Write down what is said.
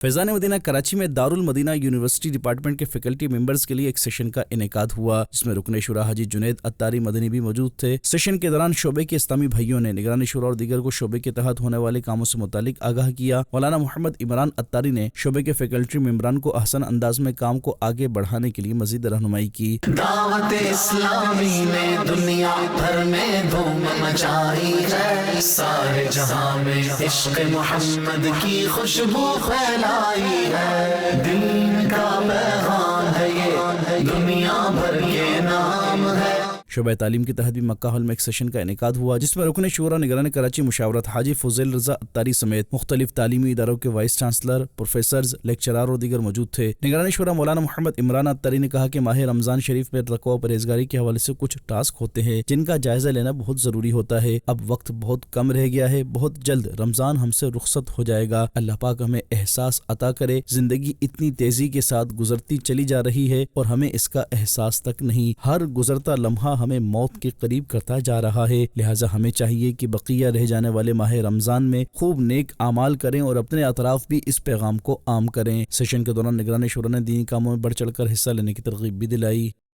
Faizan Medina Karachi में Darul Medina university department के faculty members के लिए एक सेशन का इनेकाद हुआ, जिसमें रुकन शुरा हाजी जुनैद अत्तारी मदनी भी मौजूद थे। सेशन के दौरान शोबे के इस्लामी भाइयों ने निगरानी शुरा और दीगर को शोबे के तहत होने वाले कामों से मुतालिक आगाह किया। मौलाना मोहम्मद इमरान अत्तारी ने शोबे के फैकल्टी मेंबरान को अहसन अंदाज में काम को आगे बढ़ाने के लिए मजीद रहनुमाई की। दावत इस्लामी ने दुनिया भर में धूम मचाई है, सारे जहां में इश्क मोहम्मद की खुशबू फैलाई है। दीन का पैगाम है ये, दुनिया भर के नाम है। शोबे तालीम के तहत भी मक्का हॉल में एक सेशन का इनेकाद हुआ, जिसमें रुकन शुरा निगरान कराची मुशावरत हाजी फुजैल रजा अत्तारी समेत मुख्तलिफ तालीमी इदारों के वाइस चांसलर, प्रोफेसर्स, लेक्चरार और दीगर मौजूद थे। निगरान शुरा मौलाना मोहम्मद इमरान अत्तारी ने कहा कि माह रमजान शरीफ में तक़वा और परहेजगारी के हवाले से कुछ टास्क होते हैं जिनका जायजा लेना बहुत जरूरी होता है। अब वक्त बहुत कम रह गया है, बहुत जल्द रमजान हमसे रुखसत हो जाएगा। अल्लाह पाक हमें एहसास अता करे। जिंदगी इतनी तेजी के साथ गुजरती चली जा रही है और हमें इसका एहसास तक नहीं। हर गुजरता लम्हा हमें मौत के करीब करता जा रहा है। लिहाजा हमें चाहिए कि बकिया रह जाने वाले माह रमजान में खूब नेक आमाल करें और अपने अतराफ भी इस पैगाम को आम करें। सेशन के दौरान निगरानी शुरा ने दीनी कामों में बढ़ चढ़ कर हिस्सा लेने की तरगीब भी दिलाई।